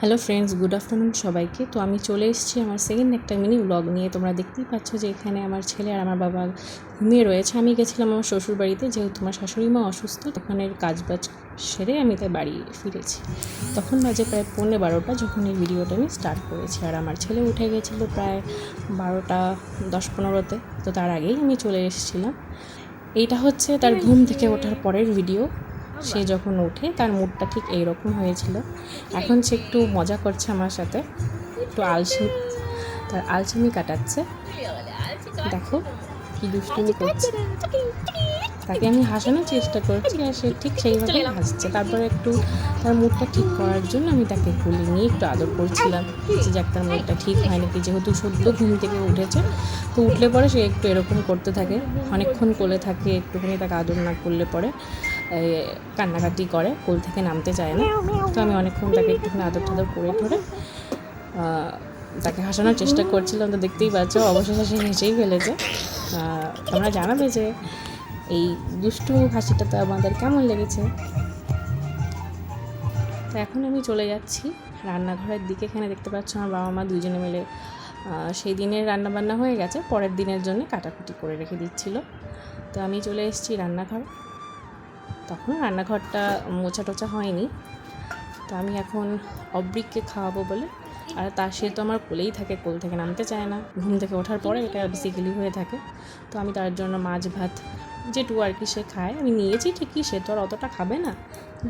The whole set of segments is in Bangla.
হ্যালো ফ্রেন্ডস, গুড আফটারনুন সবাইকে। তো আমি চলে এসেছি আমার সেকেন্ড একটা মিনি ব্লগ নিয়ে। তোমরা দেখতেই পাচ্ছ যে এখানে আমার ছেলে আর আমার বাবা ঘুমিয়ে রয়েছে। আমি গেছিলাম আমার শ্বশুর বাড়িতে, যেহেতু আমার শাশুড়ি মা অসুস্থ। ওখানের কাজবাজ সেরে আমি তাই বাড়ি ফিরেছি। তখন বাজে প্রায় 11:30 যখন এই ভিডিওটা আমি স্টার্ট করেছি। আর আমার ছেলে উঠে গেছিলো প্রায় 12:10-15-তে। তো তার আগেই আমি চলে এসেছিলাম। এইটা হচ্ছে তার ঘুম থেকে ওঠার পরের ভিডিও। সে যখন ওঠে তার মুডটা ঠিক এইরকম হয়েছিল। এখন সে একটু মজা করছে আমার সাথে, একটু তার আলসেমি কাটাচ্ছে। দেখো কি দুষ্টুমি করছে। তাকে আমি হাসানোর চেষ্টা করছি আর সে ঠিক সেইভাবেই হাসছে। তারপরে একটু তার মুডটা ঠিক করার জন্য আমি তাকে কোলে নিয়ে একটু আদর করছিলাম, যে যাক তার মুডটা ঠিক হয় নাকি। যেহেতু সদ্য ঘুম থেকে উঠেছে, তো উঠলে পরে সে একটু এরকম করতে থাকে, অনেকক্ষণ কোলে থাকে। একটুখানি তাকে আদর না করলে পরে কান্নাকাটি করে, কোল থেকে নামতে চায় না। তো আমি অনেকক্ষণ তাকে একটুখানি আদর টাদর করে তাকে হাসানোর চেষ্টা করছিলাম। তো দেখতেই পাচ্ছ অবশেষে সে হেসেই ফেলেছে। তোমরা জানাবে যে এই দুষ্টু হাসিটা তো আমাদের কেমন লেগেছে। তো এখন আমি চলে যাচ্ছি রান্নাঘরের দিকে। এখানে দেখতে পাচ্ছ আমার বাবা মা দুজনে মিলে সেই দিনের রান্নাবান্না হয়ে গেছে, পরের দিনের জন্য কাটাকুটি করে রেখে দিচ্ছিল। তো আমি চলে এসেছি রান্নাঘর। তখন রান্নাঘরটা মোছা টোছা হয়নি। তো আমি এখন অব্রিককে খাওয়াবো বলে, আর সে তো আমার কোলেই থাকে, কোল থেকে নামতে চায় না। ঘুম থেকে ওঠার পরে এটা বেসিক্যালি হয়ে থাকে। তো আমি তার জন্য মাছ ভাত যেটুকু আর কি সে খায় আমি নিয়েছি ঠিকই, সে তো আর অতটা খাবে না,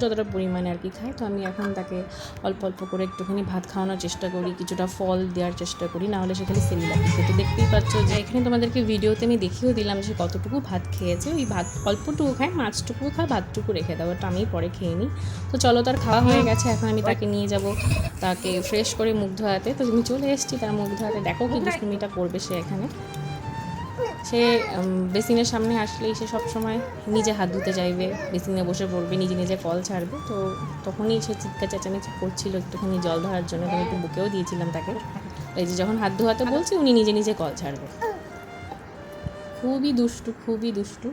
যতটা পরিমাণে আর কি খায়। তো আমি এখন তাকে অল্প অল্প করে একটুখানি ভাত খাওয়ানোর চেষ্টা করি, কিছুটা ফল দেওয়ার চেষ্টা করি, নাহলে সে খালি সেলিলাক খেতে। দেখতেই পাচ্ছ যে এখানে তোমাদেরকে ভিডিওতে আমি দেখিয়েও দিলাম যে কতটুকু ভাত খেয়েছে। ওই ভাত অল্পটুকু খায়, মাছটুকু খায়, ভাতটুকু রেখে দেওয়া, ওটা আমি পরে খেয়ে নিই। তো চলো, তার খাওয়া হয়ে গেছে। এখন আমি তাকে নিয়ে যাব তাকে ফ্রেশ করে মুখ ধোয়াতে। তো আমি চলে এসেছি তার মুখ ধোয়াতে। দেখো কি দুষ্টুমিটা করবে সে এখানে। সে বেসিনের সামনে আসলেই সে সবসময় নিজে হাত ধুতে চাইবে, বেসিনে বসে পড়বে, নিজে নিজে কল ছাড়বে। তো তখনই সে চিৎকার চেঁচামেচি করছিল একটুখানি জল ধরার জন্য। আমি একটু বুকেও দিয়েছিলাম তাকে, এই যে যখন হাত ধোয়াতে বলছি উনি নিজে নিজে কল ছাড়বে। খুবই দুষ্টু, খুবই দুষ্টু।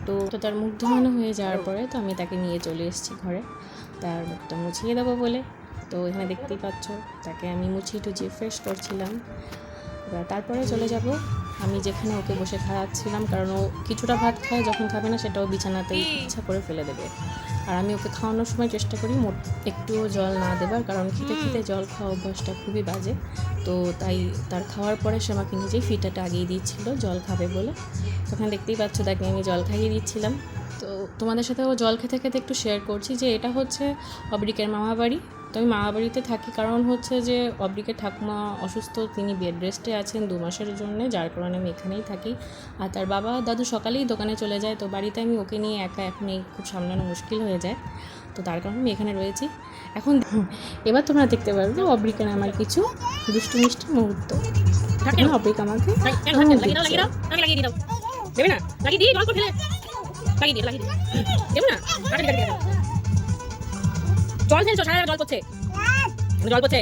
তো তার মুখ ধোয়ানো হয়ে যাওয়ার পরে তো আমি তাকে নিয়ে চলে এসেছি ঘরে তার মুখটা মুছিয়ে দেবো বলে। তো এখানে দেখতেই পাচ্ছ তাকে আমি মুছিয়ে টুচিয়ে ফ্রেশ করছিলাম। এবার তারপরে চলে যাব আমি যেখানে ওকে বসে খাওয়াচ্ছিলাম, কারণ ও কিছুটা ভাত খায়, যখন খাবে না সেটাও বিছানাতেই ইচ্ছা করে ফেলে দেবে। আর আমি ওকে খাওয়ানোর সময় চেষ্টা করি একটুও জল না দেবার, কারণ খেতে খেতে জল খাওয়া অভ্যাসটা খুবই বাজে। তো তাই তার খাওয়ার পরে সে আমাকে নিজেই ফিটাটা আগিয়ে দিচ্ছিল জল খাবে বলে। তখন দেখতেই পাচ্ছ তাকে আমি জল খাইয়ে দিচ্ছিলাম। তো তোমাদের সাথে ও জল খেতে খেতে একটু শেয়ার করছি যে এটা হচ্ছে অব্রিকের মামা বাড়ি। তো আমি মামা বাড়িতে থাকি কারণ হচ্ছে যে অব্রিকের ঠাকুমা অসুস্থ, তিনি বেড রেস্টে আছেন 2 মাসের জন্য, যার কারণে আমি এখানেই থাকি। আর তার বাবা দাদু সকালেই দোকানে চলে যায়। তো বাড়িতে আমি ওকে নিয়ে একা এখন খুব সামলানো মুশকিল হয়ে যায়। তো তার কারণে আমি এখানে রয়েছি এখন। এবার তোমরা দেখতে পারবে অব্রিকের আমার কিছু দুষ্টু মিষ্টি মুহূর্ত। অব্রিক আমাকে জল ফেলছো, সারা জল পড়ছে, জল পড়ছে,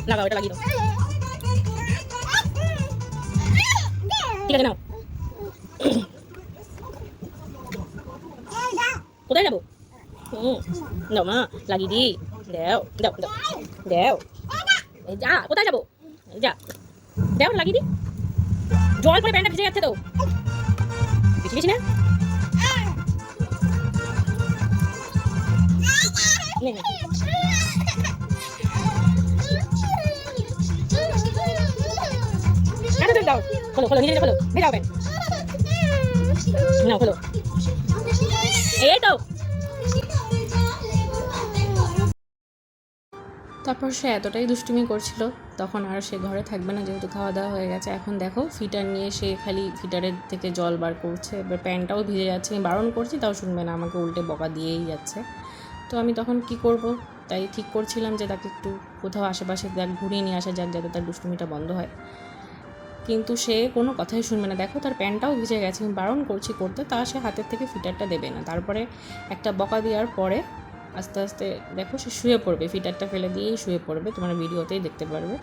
লাগাও, এটা লাগিয়ে দাও। ঠিক আছে, নাও। কোথায় যাবো? দাও মা, লাগিয়ে দি, দাও দাও দাও দাও। যা, কোথায় যাবো? যা, দাও লাগিয়ে দি। জল পরে প্যান্টটা ভিজে যাচ্ছে তো, বেশি বেশি না। দাও, খোলো খোলো, নিজে নিজে খোলো, ভেজাও প্যান্ট, নাও খোলো। এই তো। তারপর সে এতটাই দুষ্টুমি করছিল, তখন আর সে ঘরে থাকবে না, যেহেতু খাওয়া দাওয়া হয়ে গেছে। এখন দেখো ফিটার নিয়ে সে খালি ফিটারের থেকে জল বার করছে। এবার প্যান্টটাও ভিজে যাচ্ছে, আমি বারণ করছি তাও শুনবে না, আমাকে উল্টে বকা দিয়েই যাচ্ছে। তো আমি তখন কি করব, তাই ঠিক করছিলাম যে তাকে একটু কোথাও আশেপাশে ঘুরিয়ে নিয়ে আসা যাক, যাতে তার দুষ্টুমিটা বন্ধ হয়। কিন্তু সে কোনো কথাই শুনবে না। দেখো তার প্যান্টটাও ভিজে গেছে, আমি বারণ করছি করতে, তা সে হাতের থেকে ফিটারটা দেবে না। তারপরে একটা বকা দেওয়ার পরে আস্তে আস্তে দেখো সে শুয়ে পড়বে, ফিটারটা ফেলে দিয়েই শুয়ে পড়বে, তোমরা ভিডিওতেই দেখতে পারবে।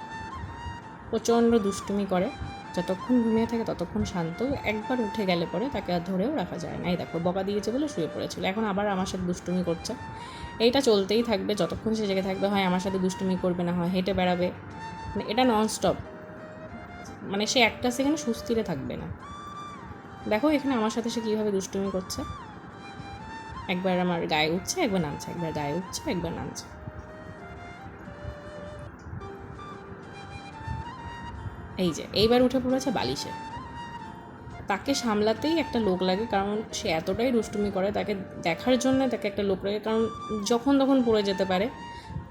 প্রচণ্ড দুষ্টুমি করে। যতক্ষণ ঘুমিয়ে থাকে ততক্ষণ শান্ত, একবার উঠে গেলে পরে তাকে আর ধরেও রাখা যায় না। এই দেখো বকা দিয়েছে বলে শুয়ে পড়েছিল, এখন আবার আমার সাথে দুষ্টুমি করছে। এইটা চলতেই থাকবে যতক্ষণ সে জেগে থাকবে, হয় আমার সাথে দুষ্টুমি করবে, না হয় হেঁটে বেড়াবে, মানে এটা ননস্টপ, মানে সে একটা সেকেন্ড সুস্থিরে থাকবে না। দেখো এখানে আমার সাথে সে কীভাবে দুষ্টুমি করছে, একবার আমার গায়ে উঠছে একবার নামছে, একবার গায়ে উঠছে একবার নামছে। এই যে এইবার উঠে পড়েছে বালিশে। তাকে সামলাতেই একটা লোক লাগে, কারণ সে এতটাই দুষ্টুমি করে, তাকে দেখার জন্য তাকে একটা লোক লাগে, কারণ যখন তখন পড়ে যেতে পারে।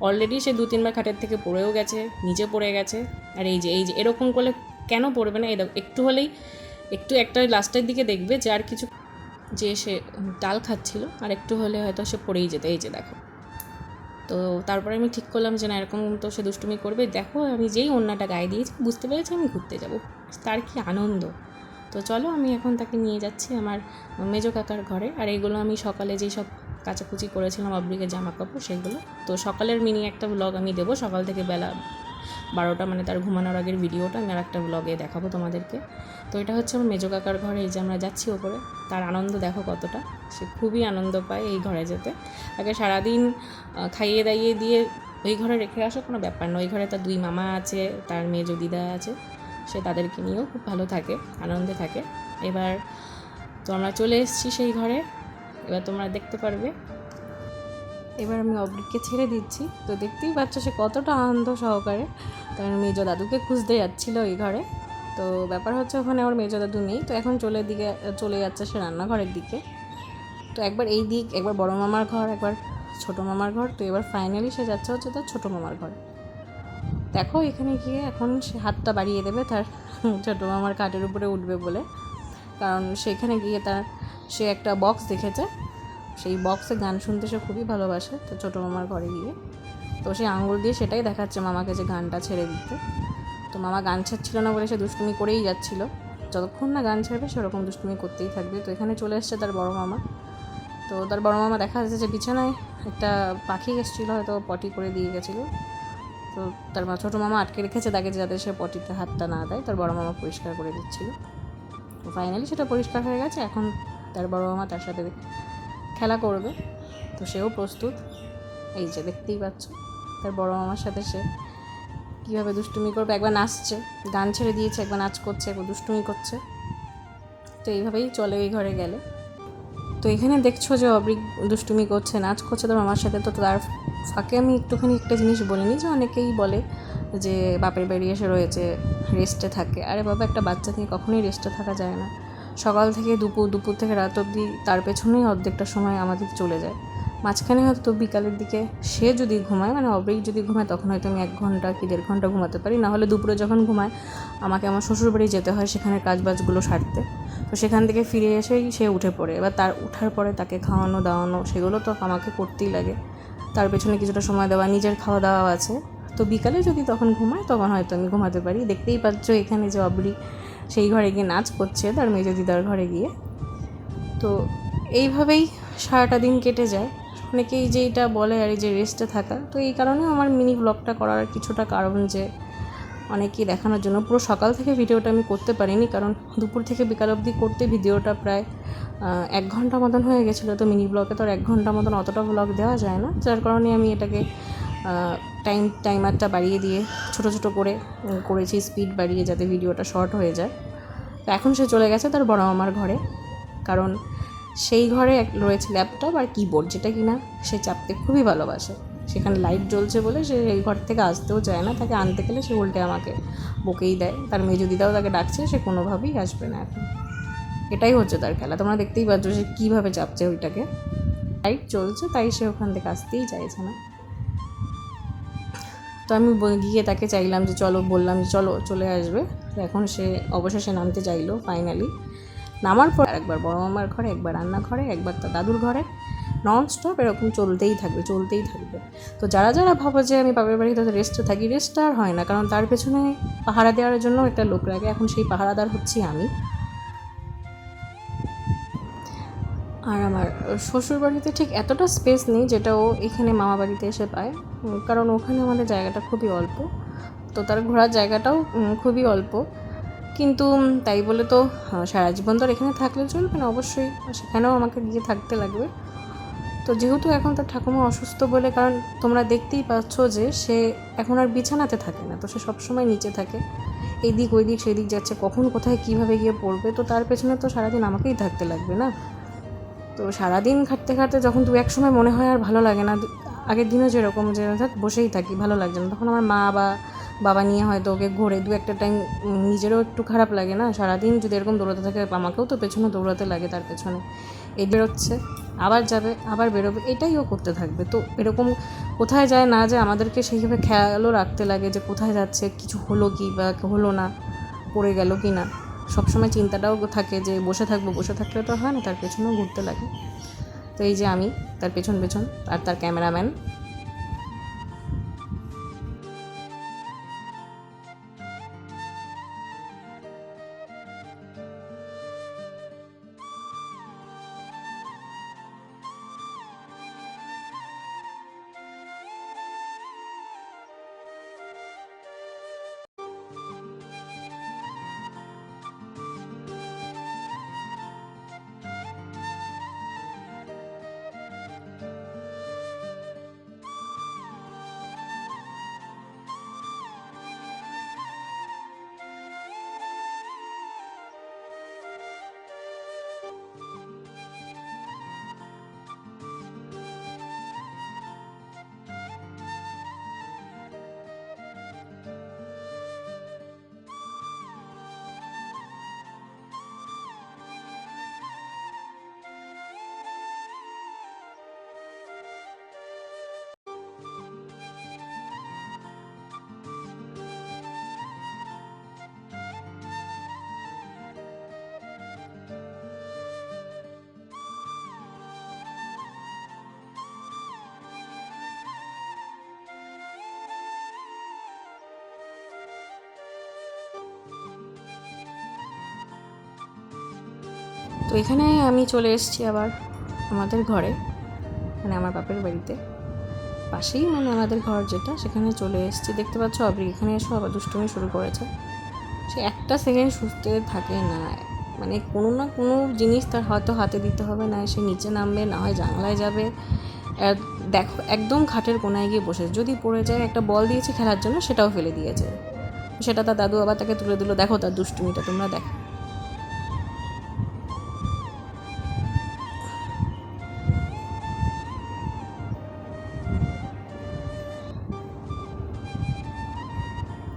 অলরেডি সে 2-3বার খাটের থেকে পড়েও গেছে, নিচে পড়ে গেছে। আর এই যে এরকম করলে কেন পড়বে না, একটু হলেই একটা লাস্টের দিকে দেখবে যে আর কিছু, যে সে ডাল খাচ্ছিল আর একটু হলে হয়তো সে পড়েই যেত। এই যে দেখো, তো তারপরে আমি ঠিক করলাম যে না, এরকম তো সে দুষ্টুমি করবে। দেখো আমি যেই ওড়নাটা গায়ে দিয়েছি বুঝতে পেরেছি আমি ঘুরতে যাব, তার কি আনন্দ। তো চলো আমি এখন তাকে নিয়ে যাচ্ছি আমার মেজো কাকার ঘরে। আর এইগুলো আমি সকালে যেই সব কাচাকুচি করেছিলাম অব্রিকের জামা কাপড় সেগুলো, তো সকালের মিনি একটা ব্লগ আমি দেবো, সকাল থেকে বেলা 12টা, মানে তার ঘুমানোর আগের ভিডিওটা আমি আর একটা ব্লগে দেখাবো তোমাদেরকে। তো এটা হচ্ছে আমার মেজো কাকার ঘরে, এই যে আমরা যাচ্ছি ওপরে। তার আনন্দ দেখো কতটা, সে খুবই আনন্দ পায় এই ঘরে যেতে। তাকে সারাদিন খাইয়ে দাইয়ে দিয়ে ওই ঘরে রেখে আসা কোনো ব্যাপার না, ওই ঘরে তার 2 মামা আছে, তার মেজো দিদা আছে, সে তাদেরকে নিয়েও খুব ভালো থাকে, আনন্দে থাকে। এবার তো আমরা চলে এসেছি সেই ঘরে, এবার তোমরা দেখতে পারবে। এবার আমি অব্রিককে ছেড়ে দিচ্ছি, তো দেখতেই পাচ্ছ সে কতটা আনন্দ সহকারে তার মেজো দাদুকে খুঁজতে যাচ্ছিলো এই ঘরে। তো ব্যাপার হচ্ছে ওখানে আমার মেজো দাদু নেই, তো এখন চলে যাচ্ছে সে রান্নাঘরের দিকে। তো একবার এই দিক, একবার বড় মামার ঘর, একবার ছোটো মামার ঘর, তো এবার ফাইনালি সে যাচ্ছে হচ্ছে তার ছোটো মামার ঘর। দেখো এখানে গিয়ে এখন সে হাতটা বাড়িয়ে দেবে তার ছোটো মামার খাটের উপরে উঠবে বলে, কারণ সেখানে গিয়ে সে একটা বক্স দেখেছে, সেই বক্সে গান শুনতে সে খুবই ভালোবাসে। তো ছোটো মামার ঘরে গিয়ে তো সে আঙুল দিয়ে সেটাই দেখাচ্ছে মামাকে যে গানটা ছেড়ে দিতে। তো মামা গান ছাড়ছিল না বলে সে দুষ্টুমি করেই যাচ্ছিল, যতক্ষণ না গান ছাড়বে সেরকম দুষ্টুমি করতেই থাকবে। তো এখানে চলে এসছে তার বড় মামা। তো তার বড় মামা দেখা যাচ্ছে যে বিছানায় একটা পাখি এসেছিলো, হয়তো পটি করে দিয়ে গেছিলো, তো তার ছোটো মামা আটকে রেখেছে তাকে যাতে সে পটিতে হাতটা না দেয়, তার বড় মামা পরিষ্কার করে দিচ্ছিল। তো ফাইনালি সেটা পরিষ্কার হয়ে গেছে, এখন তার বড় মামা তার সাথে খেলা করবে, তো সেও প্রস্তুত। এই যে দেখতেই পাচ্ছ তার বড় মামার সাথে সে কীভাবে দুষ্টুমি করবে, একবার নাচছে, গান ছেড়ে দিয়েছে, একবার নাচ করছে, একবার দুষ্টুমি করছে। তো এইভাবেই চলে ওই ঘরে গেলে। তো এখানে দেখছো যে অব্রিক দুষ্টুমি করছে, নাচ করছে তার মামার সাথে। তো তার ফাঁকে আমি একটুখানি একটা জিনিস বলিনি, যে অনেকেই বলে যে বাপের বাড়ি এসে রয়েছে, রেস্টে থাকে। আরে বাবা, একটা বাচ্চা থেকে কখনোই রেস্টে থাকা যায় না। সকাল থেকে দুপুর থেকে রাত অবধি তার পেছনেই অর্ধেকটা সময় আমাদের চলে যায়। মাঝখানে হয়তো বিকালের দিকে সে যদি ঘুমায়, মানে অব্রিক যদি ঘুমায়, তখন হয়তো আমি 1 ঘন্টা কি 1.5 ঘন্টা ঘুমাতে পারি। নাহলে দুপুরে যখন ঘুমায় আমাকে আমার শ্বশুরবাড়ি যেতে হয় সেখানে কাজবাজগুলো সারতে, তো সেখান থেকে ফিরে এসেই সে উঠে পড়ে। এবার তার উঠার পরে তাকে খাওয়ানো দাওয়ানো সেগুলো তো আমাকে করতেই লাগে, তার পেছনে কিছুটা সময় দেওয়া, নিজের খাওয়া দাওয়া আছে। তো বিকালে যদি তখন ঘুমায় তখন হয়তো আমি ঘুমাতে পারি। দেখতেই পাচ্ছ এখানে যে অব্রিক সেই ঘরে গিয়ে নাচ করছে তার মেজো দিদার ঘরে গিয়ে। তো এইভাবেই সারাটা দিন কেটে যায়। অনেকেই যে এটা বলে আর এই যে রেস্টে থাকা, তো এই কারণেও আমার মিনি ব্লগটা করার কিছুটা কারণ, যে অনেকেই দেখানোর জন্য। পুরো সকাল থেকে ভিডিওটা আমি করতে পারিনি, কারণ দুপুর থেকে বিকাল অবধি করতে ভিডিওটা প্রায় 1 ঘন্টা মতন হয়ে গেছিলো। তো মিনি ব্লগে তো আর 1 ঘন্টা মতন অতটা ব্লগ দেওয়া যায় না, যার কারণে আমি এটাকে টাইমারটা বাড়িয়ে দিয়ে ছোটো ছোটো করে করেছি, স্পিড বাড়িয়ে, যাতে ভিডিওটা শর্ট হয়ে যায়। তো এখন সে চলে গেছে তার বড় মামার ঘরে, কারণ সেই ঘরে রয়েছে ল্যাপটপ আর কিবোর্ড, যেটা কিনা সে চাপতে খুবই ভালোবাসে। সেখানে লাইট জ্বলছে বলে সে এই ঘর থেকে আসতেও চায় না, তাকে আনতে গেলে সে উল্টে আমাকে বকেই দেয়। তার মেজো দিদাও তাকে ডাকছে, সে কোনোভাবেই আসবে না এখন। এটাই হচ্ছে তার খেলা, তোমরা দেখতেই পাচ্ছ সে কীভাবে চাপছে ওইটাকে। লাইট চলছে তাই সে ওখান থেকে আসতেই চাইছে না। তো আমি গিয়ে তাকে চাইলাম যে চলো, বললাম যে চলো চলে আসবে। তো এখন সে অবশেষে নামতে চাইলো ফাইনালি। নামার পর একবার বড় মামার ঘরে, একবার রান্নাঘরে, একবার তার দাদুর ঘরে, ননস্টপ এরকম চলতেই থাকবে। তো যারা ভাবো যে আমি বাপের বাড়িতে রেস্টে থাকি, রেস্ট আর হয় না, কারণ তার পেছনে পাহারা দেওয়ার জন্য একটা লোক লাগে। এখন সেই পাহারাদার হচ্ছি আমি। আর আমার শ্বশুর বাড়িতে ঠিক এতটা স্পেস নেই যেটা ও এখানে মামা বাড়িতে এসে পায়, কারণ ওখানে আমাদের জায়গাটা খুবই অল্প, তো তার ঘোরার জায়গাটাও খুবই অল্প। কিন্তু তাই বলে তো সারা জীবন তো আর এখানে থাকলে চলবে না, অবশ্যই সেখানেও আমাকে গিয়ে থাকতে লাগবে। তো যেহেতু এখন তার ঠাকুমা অসুস্থ বলে, কারণ তোমরা দেখতেই পাচ্ছ যে সে এখন আর বিছানাতে থাকে না, তো সে সবসময় নিচে থাকে, এইদিক ওই দিক সেদিক যাচ্ছে, কখন কোথায় কীভাবে গিয়ে পড়বে, তো তার পেছনে তো সারাদিন আমাকেই থাকতে লাগবে না। তো সারাদিন খাটতে খাটতে যখন দু এক সময় মনে হয় আর ভালো লাগে না, আগের দিনও যেরকম যে বসেই থাকি ভালো লাগছে না, তখন আমার মা বা বাবা নিয়ে হয়তো ওকে ঘোরে দু একটা টাইম, নিজেরও একটু খারাপ লাগে না, সারাদিন যদি এরকম দৌড়াতে থাকে, আমাকেও তো পেছনে দৌড়াতে লাগে তার পেছনে, এই বেরোচ্ছে আবার যাবে আবার বেরোবে, এটাই ও করতে থাকবে। তো এরকম কোথায় যায় না যায় আমাদেরকে সেইভাবে খেয়ালও রাখতে লাগে যে কোথায় যাচ্ছে, কিছু হলো কি বা হলো না, পড়ে গেল কি না, সবসময় চিন্তাটাও থাকে যে বসে থাকলে তো হয় না, তার পেছনেও ঘুরতে লাগে। তো এই যে আমি তার পেছন আর তার ক্যামেরাম্যান। তো এখানে আমি চলে এসেছি আবার আমাদের ঘরে, মানে আমার বাপের বাড়িতে পাশেই, মানে আমাদের ঘর যেটা, সেখানে চলে এসেছি। দেখতে পাচ্ছ অবরি এখানে এসে আবার দুষ্টুমি শুরু করেছে, সে একটা সেকেন্ড সুস্থ থাকে না, মানে কোনো না কোনো জিনিস তার হয়তো হাতে দিতে হবে, না সে নিচে নামবে, না হয় জানলায় যাবে। দেখো একদম খাটের কোনায় গিয়ে বসে, যদি পড়ে যায়, একটা বল দিয়েছে খেলার জন্য সেটাও ফেলে দিয়েছে, সেটা তার দাদু আবার তাকে তুলে দিল। দেখো তার দুষ্টুমিটা তোমরা দেখো।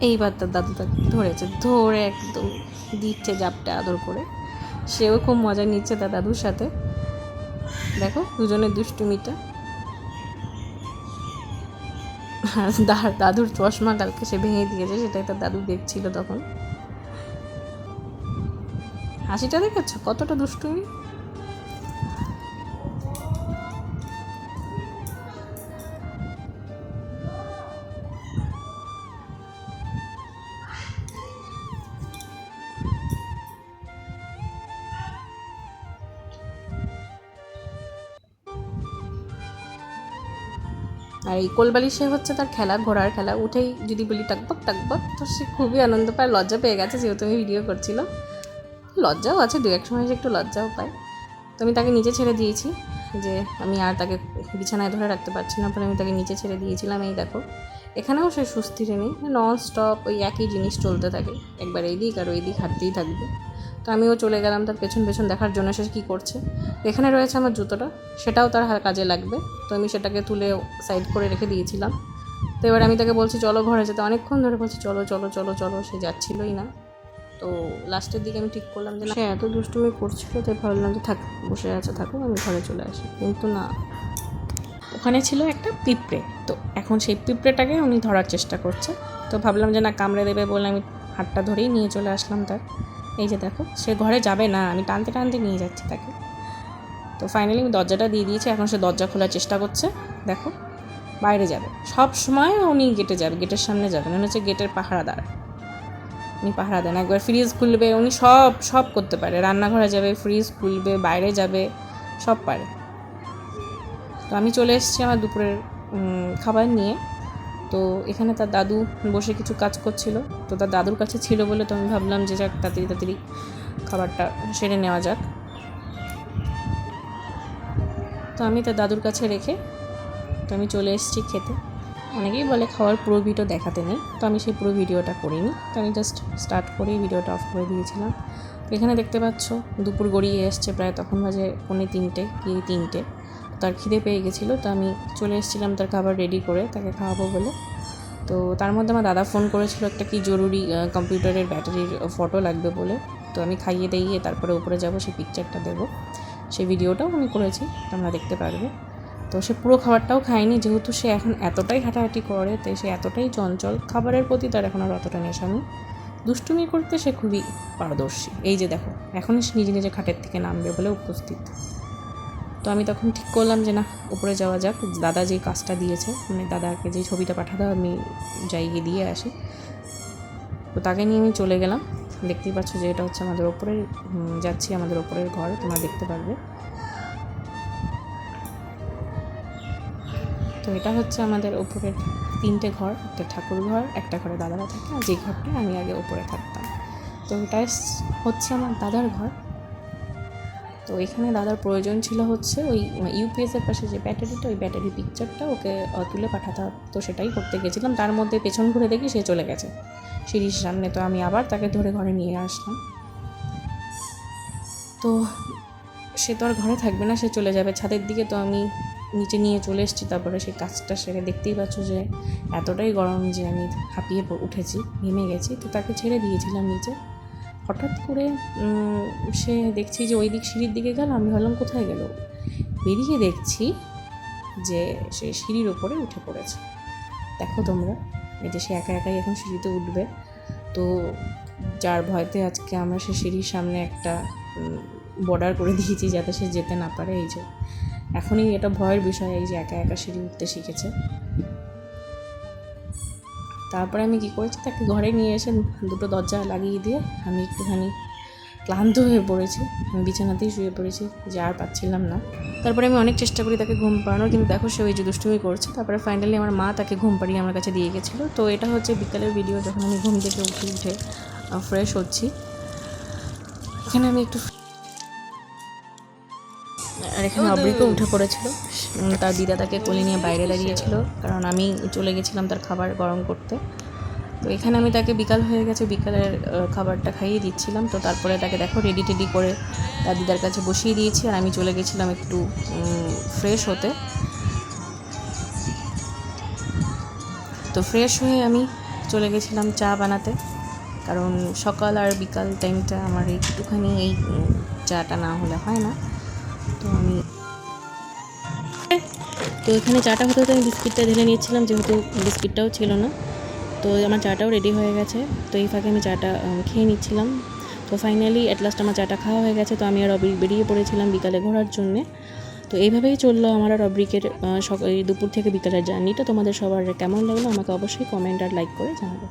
এইবার তার দাদু তাকে ধরেছে, ধরে একদম দিচ্ছে জাপটা আদর করে, সেও খুব মজা নিচ্ছে তার দাদুর সাথে। দেখো দুজনের দুষ্টুমিটা। আর দাদুর চশমা কালকে সে ভেঙে দিয়েছে, সেটাই তার দাদু দেখছিল তখন। হাসিটা দেখেছো কতটা দুষ্টুমি। আর এই কোলবালিশে হচ্ছে তার খেলা, ঘোড়ার খেলা, উঠেই যদি বলি টাকবক, তো সে খুবই আনন্দ পায়, লজ্জা পেয়ে গেছে যেহেতু আমি ভিডিও করছিল, লজ্জাও আছে, দু এক সময় একটু লজ্জাও পায়। তো আমি তাকে নিচে ছেড়ে দিয়েছি, যে আমি আর তাকে বিছানায় ধরে রাখতে পারছি না, পরে আমি তাকে নিচে ছেড়ে দিয়েছিলাম। এই দেখো এখানেও সে সুস্থিরে নেই, নন স্টপ ওই একই জিনিস চলতে থাকে, একবার এই দিক আর ওই দিক হাঁটতেই থাকবে। তো আমিও চলে গেলাম তার পেছন দেখার জন্য সে কী করছে। এখানে রয়েছে আমার জুতোটা, সেটাও তার কাজে লাগবে, তো আমি সেটাকে তুলে সাইড করে রেখে দিয়েছিলাম। তো এবার আমি তাকে বলছি চলো ঘরে যেতে, অনেকক্ষণ ধরে বলছি চলো চলো চলো চলো, সে যাচ্ছিলই না। তো লাস্টের দিকে আমি ঠিক করলাম যে সে এত দুষ্টুমি করছিল, তাই ভাবলাম যে থাক, বসে আছে থাকুক, আমি ঘরে চলে আসি। কিন্তু না, ওখানে ছিল একটা পিঁপড়ে, তো এখন সেই পিঁপড়েটাকে উনি ধরার চেষ্টা করছে। তো ভাবলাম যে না কামড়ে দেবে বলে আমি হাতটা ধরেই নিয়ে চলে আসলাম তার। এই যে দেখো সে ঘরে যাবে না, আমি টানতে নিয়ে যাচ্ছি তাকে। তো ফাইনালি আমি দরজাটা দিয়ে দিয়েছি, এখন সে দরজা খোলার চেষ্টা করছে। দেখো বাইরে যাবে, সব সময় উনি গেটে যাবে, গেটের সামনে যাবে, উনি হচ্ছে গেটের পাহারাদার, উনি পাহারা দেন। একবার ফ্রিজ খুলবে, উনি সব করতে পারে, রান্নাঘরে যাবে, ফ্রিজ খুলবে, বাইরে যাবে, সব পারে। তো আমি চলে এসেছি আমার দুপুরের খাবার নিয়ে। তো এখানে তার দাদু বসে কিছু কাজ করছিল, তো তার দাদুর কাছে ছিল বলে তো আমি ভাবলাম যে যাক তাড়াতাড়ি খাবারটা সেরে নেওয়া যাক। তো আমি তার দাদুর কাছে রেখে তো আমি চলে এসেছি খেতে। অনেকেই বলে খাওয়ার পুরো ভিডিও দেখাতে নেই, তো আমি সেই পুরো ভিডিওটা করিনি, তো আমি জাস্ট স্টার্ট করেই ভিডিওটা অফ করে দিয়েছিলাম। তো এখানে দেখতে পাচ্ছ দুপুর গড়িয়ে এসছে প্রায়, তখন বাজে 2:45 তার খিদে পেয়ে গেছিলো, তো আমি চলে এসেছিলাম তার খাবার রেডি করে তাকে খাওয়াবো বলে। তো তার মধ্যে আমার দাদা ফোন করেছিল একটা কি জরুরি কম্পিউটারের ব্যাটারির ফটো লাগবে বলে। তো আমি খাইয়ে দিয়ে তারপরে উপরে যাব, সেই পিকচারটা দেবো, সেই ভিডিওটাও আমি করেছি, তোমরা দেখতে পারবে। তো সে পুরো খাবারটাও খায়নি, যেহেতু সে এখন এতটাই হাঁটাহাঁটি করে, তাই সে এতটাই চঞ্চল, খাবারের প্রতি তার এখন আর অতটা নেশা নেই। দুষ্টুমি করতে সে খুবই পারদর্শী। এই যে দেখো, এখনই সে নিজে নিজে খাটের থেকে নামবে বলে উপস্থিত। তো আমি তখন ঠিক করলাম যে না, উপরে যাওয়া যাক, দাদা যে কাজটা দিয়েছে, মানে দাদাকে যে ছবিটা পাঠাতে আমি জায়গায় দিয়ে আসি। তো তাকে নিয়ে আমি চলে গেলাম। দেখতেই পাচ্ছ যে এটা হচ্ছে আমাদের ওপরের, যাচ্ছি আমাদের ওপরের ঘর, তোমরা দেখতে পারবে। তো এটা হচ্ছে আমাদের ওপরের 3টে ঘর, একটা ঠাকুর ঘর, একটা ঘরে দাদারা থাকে, আর যে ঘরটা আমি আগে ওপরে থাকতাম। তো এটা হচ্ছে আমার দাদার ঘর। তো এখানে দাদার প্রয়োজন ছিল হচ্ছে ওই ইউপিএসের পাশে যে ব্যাটারিটা, ওই ব্যাটারি পিকচারটা ওকে তুলে পাঠাতে হবে, তো সেটাই করতে গেছিলাম। তার মধ্যে পেছন ঘুরে দেখি সে চলে গেছে সিঁড়ির সামনে, তো আমি আবার তাকে ধরে ঘরে নিয়ে আসলাম। তো সে তো আর ঘরে থাকবে না, সে চলে যাবে ছাদের দিকে। তো আমি নিচে নিয়ে চলে এসেছি, তারপরে সেই কাজটা সেরে দেখতেই পাচ্ছ যে এতটাই গরম যে আমি হাঁপিয়ে উঠেছি, ঘেমে গেছি। তো তাকে ছেড়ে দিয়েছিলাম নিচে। হঠাৎ করে সে দেখছি যে ওই দিক সিঁড়ির দিকে গেল, আমি ভাবলাম কোথায় গেল, বেরিয়ে দেখছি যে সে সিঁড়ির ওপরে উঠে পড়েছে। দেখো তোমরা, এই যে সে একা একাই এখন সিঁড়িতে উঠবে। তো যার ভয়তে আজকে আমরা সে সিঁড়ির সামনে একটা বর্ডার করে দিয়েছি যাতে সে যেতে না পারে। এই যে এখনই এটা ভয়ের বিষয়, এই যে একা একা সিঁড়ি উঠতে শিখেছে। তারপরে আমি কী করেছি, তাকে ঘরে নিয়ে এসে দুটো দরজা লাগিয়ে দিয়ে আমি একটুখানি ক্লান্ত হয়ে পড়েছি, আমি বিছানাতেই শুয়ে পড়েছি, যে আর পাচ্ছিলাম না। তারপরে আমি অনেক চেষ্টা করি তাকে ঘুম পাড়ানোর, কিন্তু দেখো সে ওই যে দুষ্টুমি করছে। তারপরে ফাইনালি আমার মা তাকে ঘুম পাড়িয়ে আমার কাছে দিয়ে গেছিলো। তো এটা হচ্ছে বিকালের ভিডিও, যখন আমি ঘুম থেকে উঠে ফ্রেশ হচ্ছি। এখানে আমি একটু, আর এখানে অব্রিকও উঠে পড়েছিল, তার দিদা তাকে কোলে নিয়ে বাইরে দাঁড়িয়েছিল, কারণ আমি চলে গেছিলাম তার খাবার গরম করতে। তো এখানে আমি তাকে বিকাল হয়ে গেছে, বিকালের খাবারটা খাইয়ে দিচ্ছিলাম। তো তারপরে তাকে দেখো রেডি টেডি করে তার দিদার কাছে বসিয়ে দিয়েছি, আর আমি চলে গেছিলাম একটু ফ্রেশ হতে। তো ফ্রেশ হয়ে আমি চলে গেছিলাম চা বানাতে, কারণ সকাল আর বিকাল টাইমটা আমার একটুখানি এই চাটা না হলে হয় না। তো এখানে চাটা হতে হতে আমি বিস্কিটটা ঢেলে নিয়েছিলাম, যেহেতু বিস্কিটটাও ছিল না। তো আমার চাটাও রেডি হয়ে গেছে, তো এই ফাঁকে আমি চাটা খেয়ে নিচ্ছিলাম। তো ফাইনালি অ্যাট লাস্ট আমার চাটা খাওয়া হয়ে গেছে। তো আমি আর অব্রিক বেরিয়ে পড়েছিলাম বিকালে ঘোরার জন্যে। তো এইভাবেই চললো আমার আর অব্রিকের দুপুর থেকে বিকালের জার্নিটা। তোমাদের সবার কেমন লাগলো আমাকে অবশ্যই কমেন্ট আর লাইক করে জানাবে।